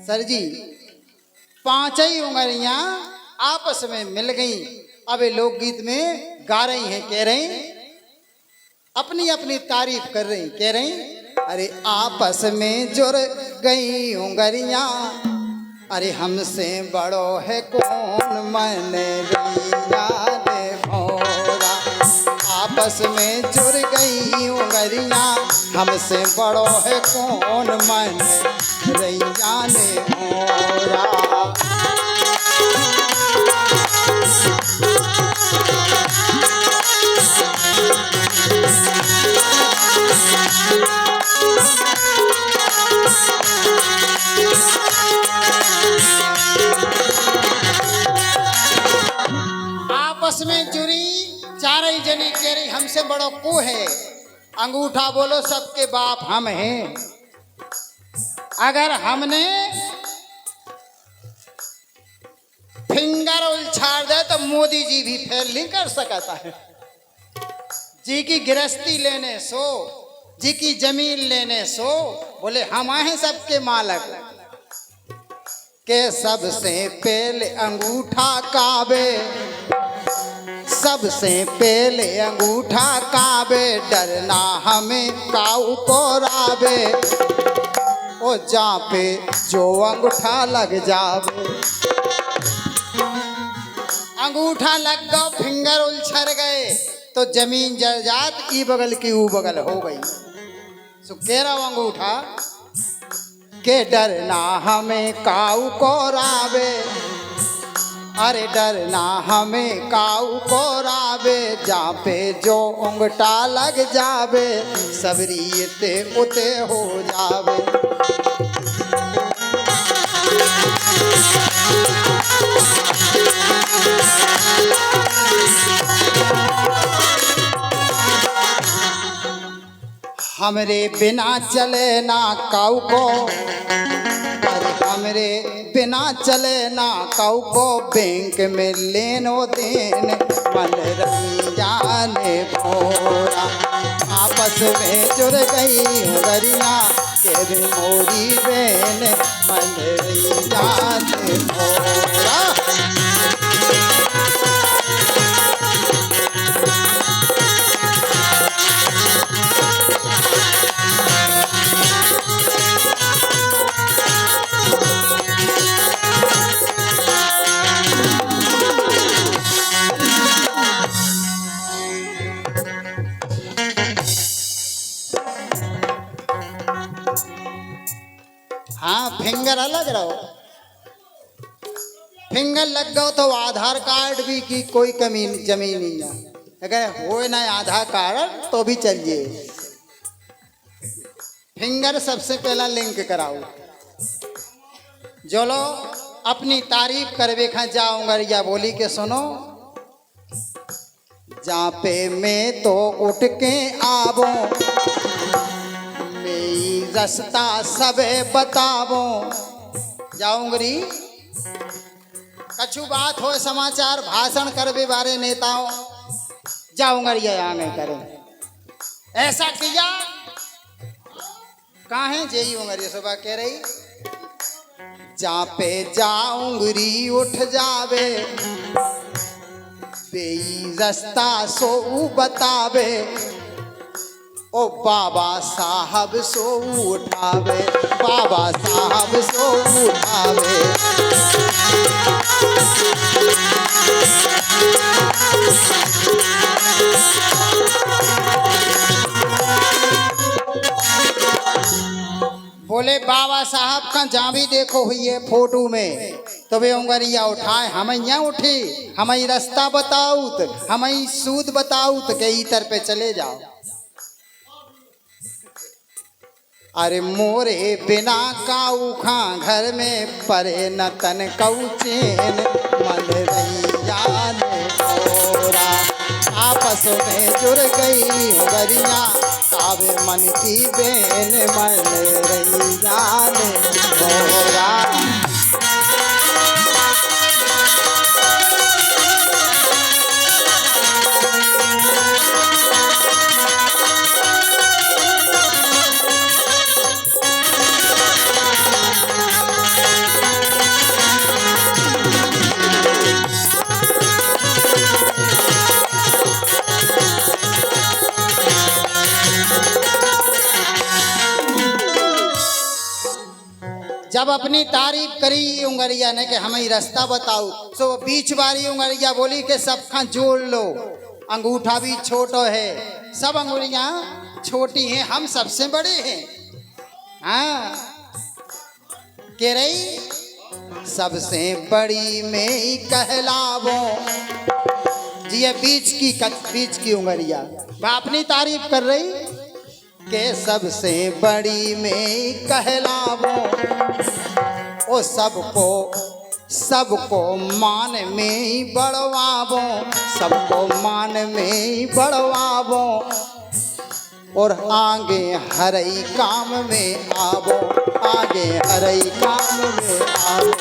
Sir जी पांचों उंगलियां आपस में मिल गई। अब ये लोकगीत में गा रही हैं, कह रही अपनी अपनी तारीफ कर रही, कह रही अरे आपस में जुड़ गई उंगलियां, अरे हमसे बड़ो है कौन मन रैया रे भौरा। आपस में जुड़ गई उंगलियां, हमसे बड़ो है कौन मन रैया ने भौरा। आपस में जुड़ी चारों जनी कह रही हमसे बड़ो को है। अंगूठा बोलो सबके बाप हम हैं। अगर हमने फिंगर उछाड़ दे तो मोदी जी भी फेल नहीं कर सकता है। जी की गिरस्ती लेने सो, जी की जमीन लेने सो, बोले हम हैं सबके मालक के सबसे पहले अंगूठा काबे, सबसे पहले अंगूठा काबे, डरना हमें काऊ को राबे, ओ जा पे जो अंगूठा लग जावे। अंगूठा लग गो फिंगर उलझर गए तो जमीन जर्जात ई बगल की ऊ बगल हो गई। सो कह रहा हूं अंगूठा के डरना हमें काऊ को रावे, अरे डरना हमें काऊ को रावे, जा पे जो उंगटा लग जावे सबरीते उते हो जावे। हमरे बिना चले ना काऊ को, अरे हमरे बिना चले ना काऊ को, बैंक में लेनो देन मन रैया ने भौरा। आपस में जुड़ गई उंगलियां के मोरी बेन मन रैया ने भौरा। हाँ फिंगर अलग रहो, फिंगर लग गो तो आधार कार्ड भी की कोई कमी जमी नहीं है। अगर हो ना आधार कार्ड तो भी चलिए, फिंगर सबसे पहला लिंक कराओ। जो लो अपनी तारीफ करवे खा जाऊंगा या बोली के सुनो, जहाँ पे मैं तो उठ के आवो, रास्ता सबे बतावो। जाऊंगी कछु बात हो समाचार भाषण करवे बारे नेताओं, जाऊंगा ये आगे करें ऐसा किया काहे जेई उंगरी सुबह कह रही, जा पे जाऊंगी उठ जावे, बेई रास्ता सो बतावे, ओ बाबा साहब सो उठावे, बाबा साहब सो उठावे। बोले बाबा साहब का जहाँ भी देखो हुई है फोटो में तो वे उंगलियां उठाए, हम यहाँ उठी, हम रास्ता बताऊत, हम सूद बताऊत के इतर पे चले जाओ। अरे मोरे बिना काऊ खा घर में परे न तन कऊ चैन मन रैया ने भौरा। आपस में जुड़ गई उंगलियां कावे मन की बेन मन रैया ने भौरा। जब अपनी तारीफ करी उंगरिया ने कि हमें रास्ता बताओ, तो वो बीच वाली उंगरिया बोली कि सब खा जोड़ लो, अंगूठा भी छोटो है, सब अंगुलियां छोटी हैं, हम सबसे बड़े हैं। हाँ, कह रही सबसे बड़ी में ही कहलावो जी, ये बीच की उंगलिया अपनी तारीफ कर रही के सबसे बड़ी में कहलावो, ओ सबको मान में ही बढ़वावो, सबको मान में ही बढ़वावो, और आगे हरई काम में आवो, आगे हरई काम में आवो।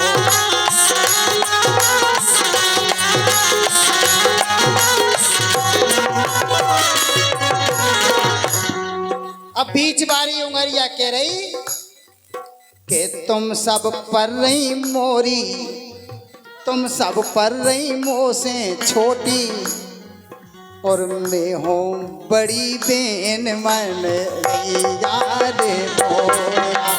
अब बीच बारी उंगरिया कह रही कि तुम सब पर रही मोरी, तुम सब पर रही मोह से छोटी, और मैं हूँ बड़ी बेन मन यार मोरा।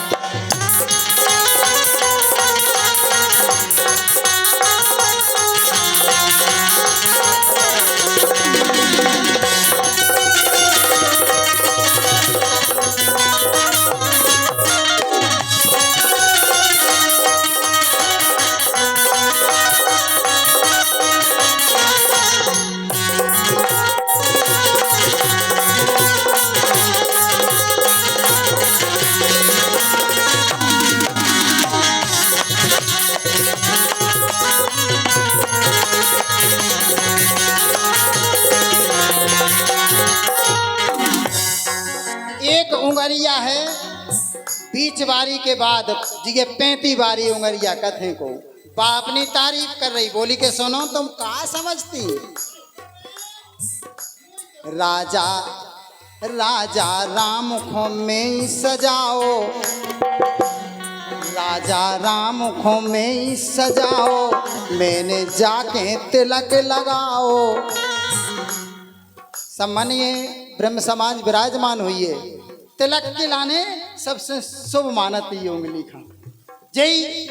एक उंगरिया है बीच बारी के बाद जिगे 35 बारी उंगरिया कथे को बाप ने तारीफ कर रही, बोली के सुनो तुम का समझती, राजा राजा राम खो में सजाओ, राजा राम खो में सजाओ, मैंने जाके तिलक लगाओ। सम्मानीय ब्रह्म समाज विराजमान हुई है, तिलक के लाने सबसे शुभ मानती उंगली खा जय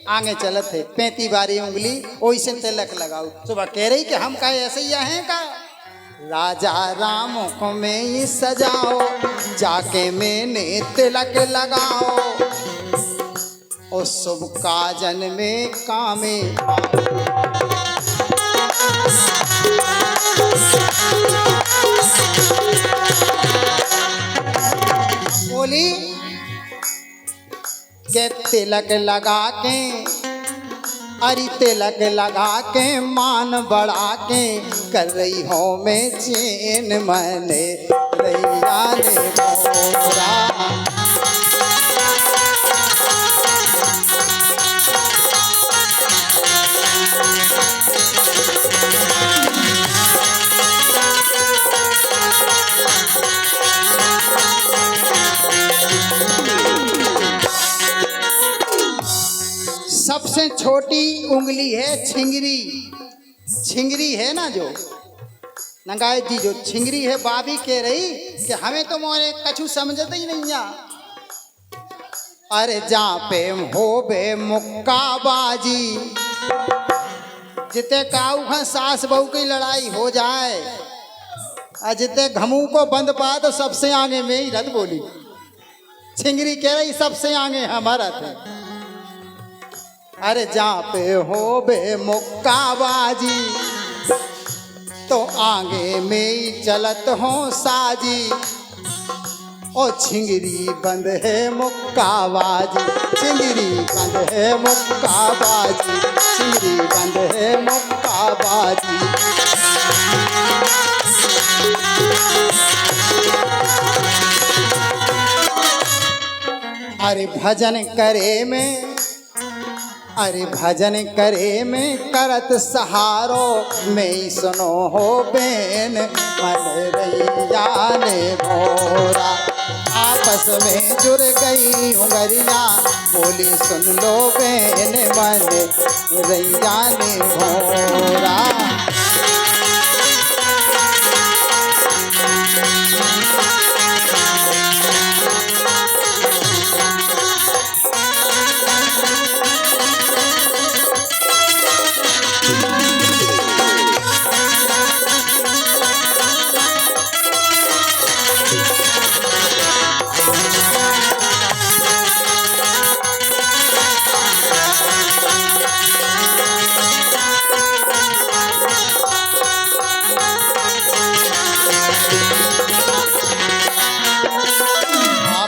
आगे चलत है 35 बारी उंगली वैसे तिलक लगाओ। सुबह कह रही कि हम का ऐसे ही हैं का, राजा राम को में सजाओ, जाके मैंने तिलक लगाओ, और शुभ काजन में कामे बोली के तिलक लगा के, अरे तिलक लगा के मान बढ़ा के, कर रही हो मैं चैन मन रैया ने मोरा। सबसे छोटी उंगली है छिंगरी, छिंगरी है ना जो नंगाई जी, जो छिंगरी है बाबी कह रही कि हमें तो मोरे कछु समझते ही नहीं आ। अरे जा पे हो बे मुक्का बाजी, जिते काऊ खा सास बहू की लड़ाई हो जाए, और जिते घमू को बंद पा तो सबसे आगे में ही रथ बोली। छिंगरी कह रही सबसे आगे हमारा थे। अरे जा पे हो बे मुक्का बाजी, तो आगे में ही चलत हो साजी, ओ छिंगरी बंद है मुक्का बाजी, छिंगरी बंद है मुक्का बाजी, छिंगरी बंद है मुक्का बाजी। अरे भजन करे में, अरे भजन करे में करत सहारो, में सुनो हो बेन मन रैया ने मोरा। आपस में जुड़ गई उंगरिया, बोली सुन लो बेन मन रैया ने मोरा।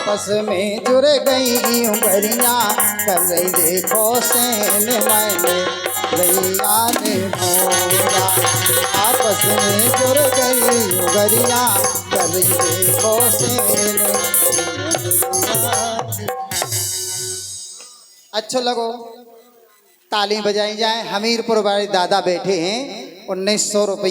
आपस में जुड़ गई उंगलियां कर रही देखो सेन मैंने भैया ने मोरा। आपस में जुड़ गई उंगलियां कर रही देखो सेन। अच्छो लगो, ताली बजाई जाए। हमीरपुर वाले दादा बैठे हैं, 1900 रुपये